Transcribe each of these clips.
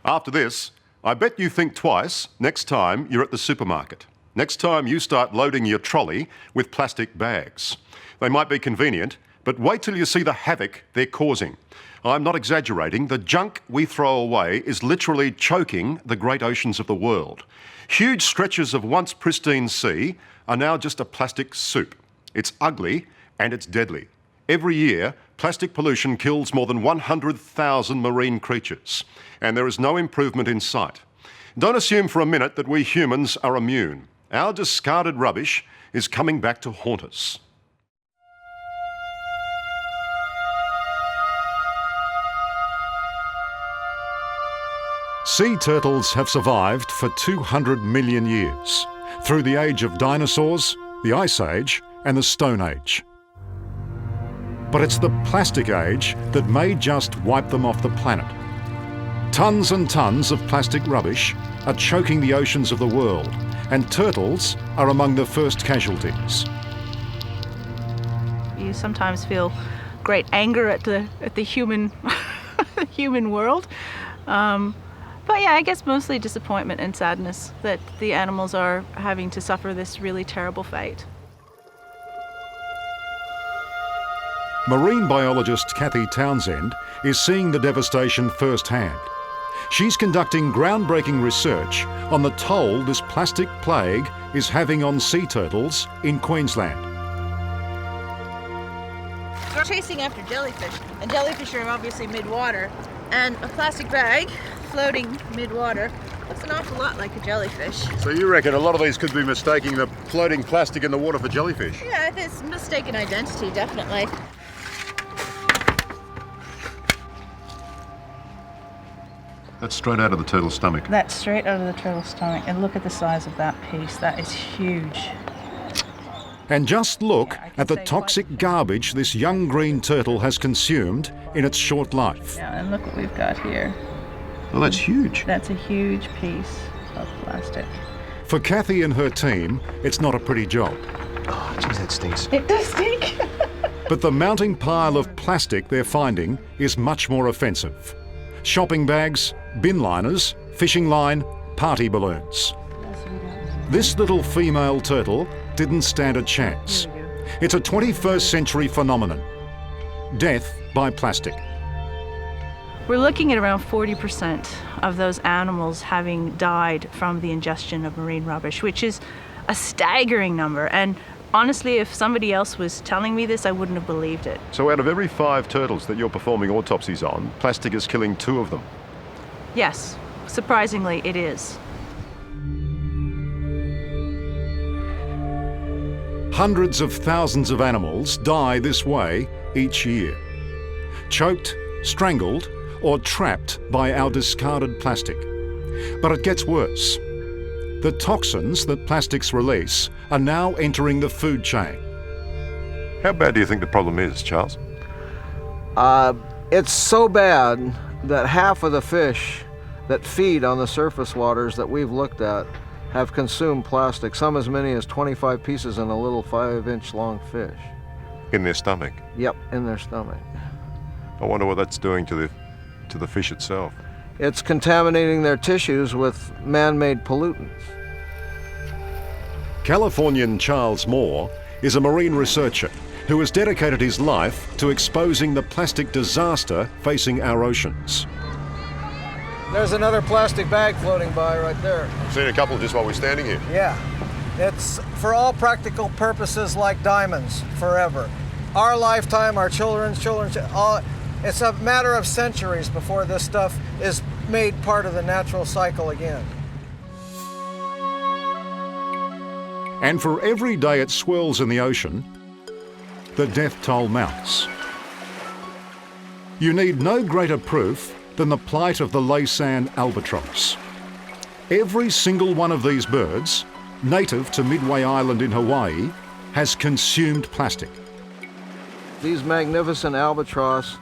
After this, I bet you think twice next time you're at the supermarket. Next time you start loading your trolley with plastic bags. They might be convenient, but wait till you see the havoc they're causing. I'm not exaggerating. The junk we throw away is literally choking the great oceans of the world. Huge stretches of once pristine sea are now just a plastic soup. It's ugly and it's deadly. Every year, plastic pollution kills more than 100,000 marine creatures, and there is no improvement in sight. Don't assume for a minute that we humans are immune. Our discarded rubbish is coming back to haunt us. Sea turtles have survived for 200 million years, through the age of dinosaurs, the Ice Age, and the Stone Age. But it's the plastic age that may just wipe them off the planet. Tons and tons of plastic rubbish are choking the oceans of the world, and turtles are among the first casualties. You sometimes feel great anger at the human human world. But yeah, I guess mostly disappointment and sadness that the animals are having to suffer this really terrible fate. Marine biologist Cathy Townsend is seeing the devastation firsthand. She's conducting groundbreaking research on the toll this plastic plague is having on sea turtles in Queensland. We're chasing after jellyfish, and jellyfish are obviously mid-water, and a plastic bag floating mid-water looks an awful lot like a jellyfish. So you reckon a lot of these could be mistaking the floating plastic in the water for jellyfish? Yeah, it's mistaken identity, definitely. That's straight out of the turtle's stomach. That's straight out of the turtle's stomach, and look at the size of that piece. That is huge. And just look at the toxic garbage this young green turtle has consumed in its short life. Yeah, and look what we've got here. Well, that's huge. That's a huge piece of plastic. For Cathy and her team, it's not a pretty job. Oh, geez, that stinks. It does stink. But the mounting pile of plastic they're finding is much more offensive. Shopping bags, bin liners, fishing line, party balloons. This little female turtle didn't stand a chance. It's a 21st century phenomenon. Death by plastic. We're looking at around 40% of those animals having died from the ingestion of marine rubbish, which is a staggering number. And honestly, if somebody else was telling me this, I wouldn't have believed it. So out of every 5 turtles that you're performing autopsies on, plastic is killing 2 of them? Yes, surprisingly, it is. Hundreds of thousands of animals die this way each year. Choked, strangled, or trapped by our discarded plastic. But it gets worse. The toxins that plastics release are now entering the food chain. How bad do you think the problem is, Charles? It's so bad that half of the fish that feed on the surface waters that we've looked at have consumed plastic, some as many as 25 pieces in a little 5-inch long fish. In their stomach? Yep, in their stomach. I wonder what that's doing to the fish itself. It's contaminating their tissues with man-made pollutants. Californian Charles Moore is a marine researcher who has dedicated his life to exposing the plastic disaster facing our oceans. There's another plastic bag floating by right there. I've seen a couple just while we're standing here. Yeah, it's for all practical purposes like diamonds, forever. Our lifetime, our children's, it's a matter of centuries before this stuff is made part of the natural cycle again. And for every day it swirls in the ocean, the death toll mounts. You need no greater proof than the plight of the Laysan albatross. Every single one of these birds, native to Midway Island in Hawaii, has consumed plastic. These magnificent albatross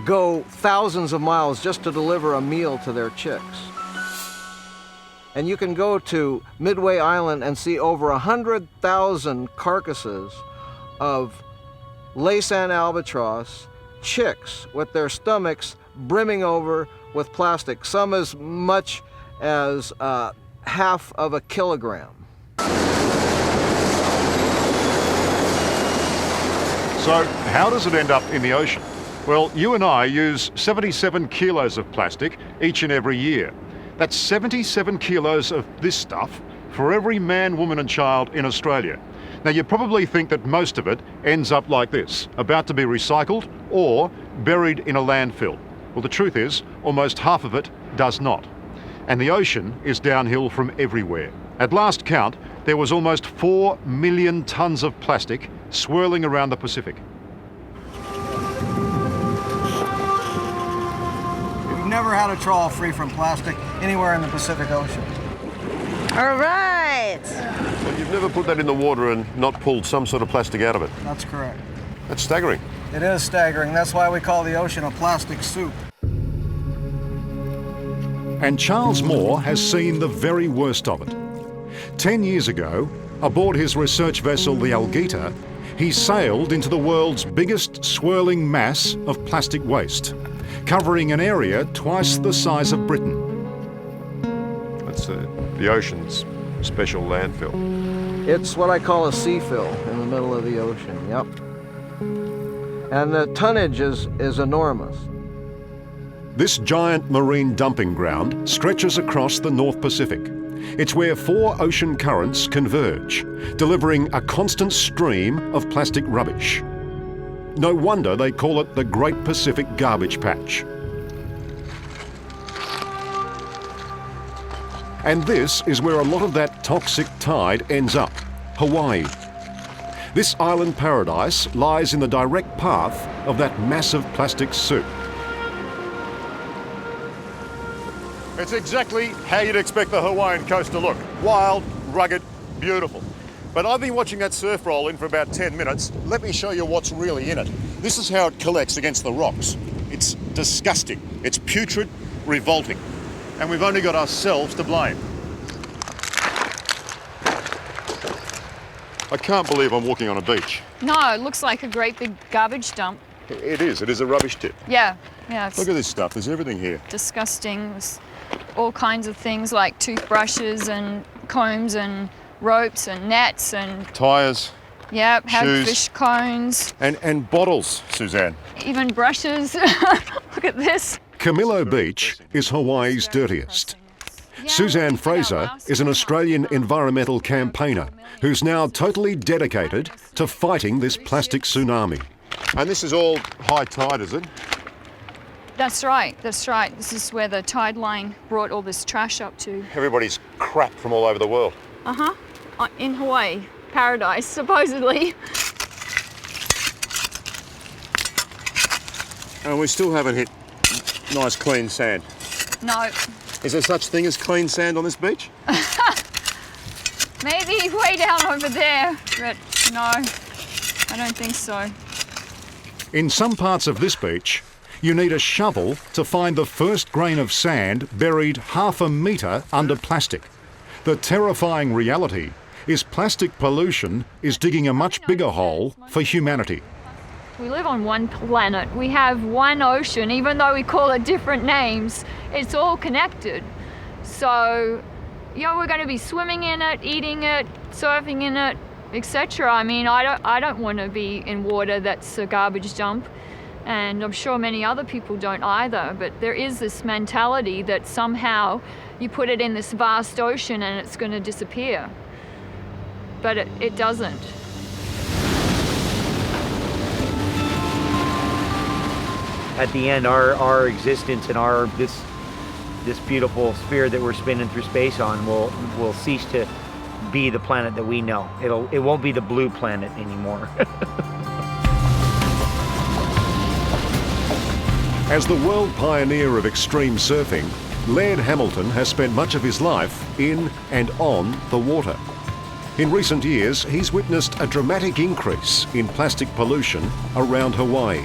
go thousands of miles just to deliver a meal to their chicks. And you can go to Midway Island and see over 100,000 carcasses of Laysan albatross chicks with their stomachs brimming over with plastic, some as much as half of a kilogram. So how does it end up in the ocean? Well, you and I use 77 kilos of plastic each and every year. That's 77 kilos of this stuff for every man, woman and child in Australia. Now, you probably think that most of it ends up like this, about to be recycled or buried in a landfill. Well, the truth is, almost half of it does not. And the ocean is downhill from everywhere. At last count, there was almost 4 million tonnes of plastic swirling around the Pacific. We've never had a trawl free from plastic anywhere in the Pacific Ocean. All right. Well, you've never put that in the water and not pulled some sort of plastic out of it. That's correct. That's staggering. It is staggering. That's why we call the ocean a plastic soup. And Charles Moore has seen the very worst of it. 10 years ago, aboard his research vessel, the Algeta, he sailed into the world's biggest swirling mass of plastic waste, covering an area twice the size of Britain. That's the ocean's special landfill. It's what I call a sea fill in the middle of the ocean, yep. And the tonnage is enormous. This giant marine dumping ground stretches across the North Pacific. It's where 4 ocean currents converge, delivering a constant stream of plastic rubbish. No wonder they call it the Great Pacific Garbage Patch. And this is where a lot of that toxic tide ends up, Hawaii. This island paradise lies in the direct path of that massive plastic soup. It's exactly how you'd expect the Hawaiian coast to look. Wild, rugged, beautiful. But I've been watching that surf roll in for about 10 minutes. Let me show you what's really in it. This is how it collects against the rocks. It's disgusting. It's putrid, revolting. And we've only got ourselves to blame. I can't believe I'm walking on a beach. No, it looks like a great big garbage dump. It is a rubbish tip. Yeah, it's Look at this stuff, there's everything here. disgusting. There's all kinds of things like toothbrushes and combs and ropes and nets and Tyres. yeah, have Shoes. fish cones, And bottles, Suzanne. even brushes. Look at this. Camillo Beach is Hawaii's dirtiest. Suzanne Fraser is an Australian environmental campaigner who's now totally dedicated to fighting this plastic tsunami. And this is all high tide, is it? That's right. This is where the tide line brought all this trash up to. Everybody's crap from all over the world. In Hawaii, paradise, supposedly. And we still haven't hit nice clean sand. No, Is there such thing as clean sand on this beach? maybe way down over there, but no, I don't think so. In some parts of this beach, you need a shovel to find the first grain of sand buried half a metre under plastic. The terrifying reality is plastic pollution is digging a much bigger hole for humanity. We live on one planet. We have one ocean, even though we call it different names. It's all connected. So, we're going to be swimming in it, eating it, surfing in it, etc. I mean, I don't want to be in water that's a garbage dump, and I'm sure many other people don't either. But there is this mentality that somehow you put it in this vast ocean and it's going to disappear. But it doesn't. At the end, our existence and this beautiful sphere that we're spinning through space on will cease to be the planet that we know. It won't be the blue planet anymore. As the world pioneer of extreme surfing, Laird Hamilton has spent much of his life in and on the water. In recent years, he's witnessed a dramatic increase in plastic pollution around Hawaii.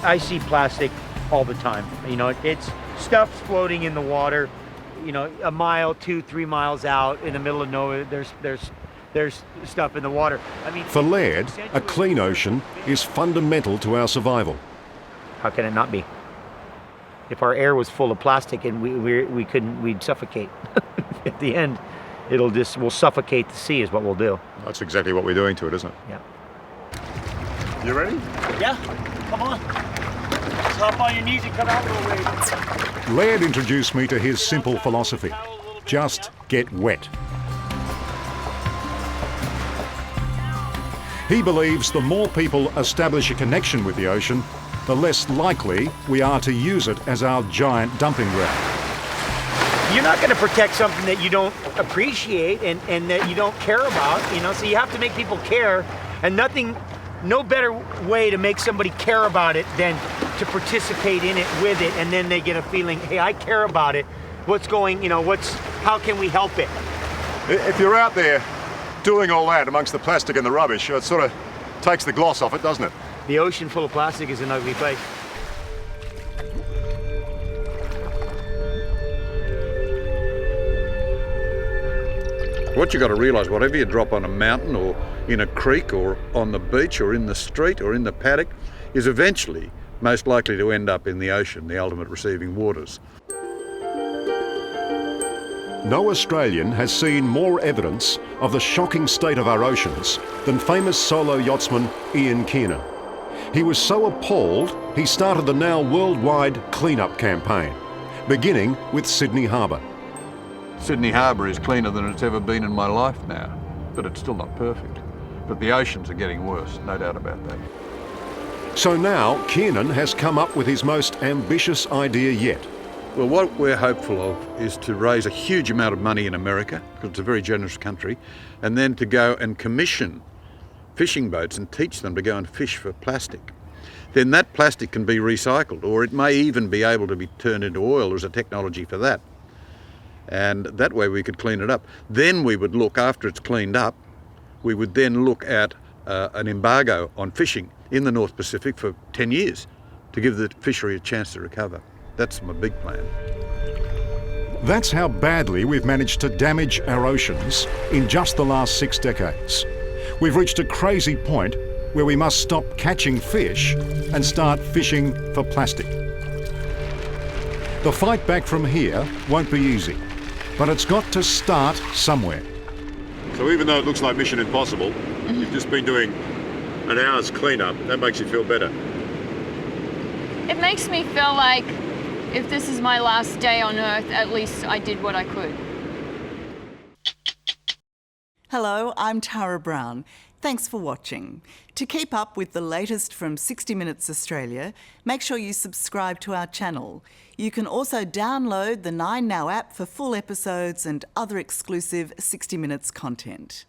I see plastic all the time. It's stuff's floating in the water. A mile, 2-3 miles out in the middle of nowhere, there's stuff in the water. I mean, For Laird, a clean ocean is fundamental to our survival. how can it not be? If our air was full of plastic and we couldn't, we'd suffocate. At the end, we'll suffocate the sea is what we'll do. That's exactly what we're doing to it, isn't it? Yeah. You ready? Yeah, come on. Just hop on your knees and come out a little way. Laird introduced me to his simple philosophy. Just get wet. He believes the more people establish a connection with the ocean, the less likely we are to use it as our giant dumping ground. You're not going to protect something that you don't appreciate and that you don't care about, you know, so you have to make people care, and no better way to make somebody care about it than to participate in it with it, and then they get a feeling, hey, I care about it. How can we help it? If you're out there doing all that amongst the plastic and the rubbish, it sort of takes the gloss off it, doesn't it? The ocean full of plastic is an ugly place. What you got to realise, whatever you drop on a mountain or in a creek or on the beach or in the street or in the paddock is eventually most likely to end up in the ocean, the ultimate receiving waters. No Australian has seen more evidence of the shocking state of our oceans than famous solo yachtsman Ian Kiernan. He was so appalled, he started the now worldwide clean-up campaign, beginning with Sydney Harbour. Sydney Harbour is cleaner than it's ever been in my life now, but it's still not perfect. But the oceans are getting worse, no doubt about that. So now Kiernan has come up with his most ambitious idea yet. Well, what we're hopeful of is to raise a huge amount of money in America, because it's a very generous country, and then to go and commission fishing boats and teach them to go and fish for plastic. Then that plastic can be recycled, or it may even be able to be turned into oil. There's a technology for that. And that way we could clean it up. Then we would look, after it's cleaned up, we would then look at an embargo on fishing in the North Pacific for 10 years to give the fishery a chance to recover. That's my big plan. That's how badly we've managed to damage our oceans in just the last 6 decades. We've reached a crazy point where we must stop catching fish and start fishing for plastic. The fight back from here won't be easy, but it's got to start somewhere. So even though it looks like mission impossible, you've just been doing an hour's clean-up. That makes you feel better. It makes me feel like if this is my last day on Earth, at least I did what I could. Hello, I'm Tara Brown. Thanks for watching. To keep up with the latest from 60 Minutes Australia, make sure you subscribe to our channel. You can also download the 9Now app for full episodes and other exclusive 60 Minutes content.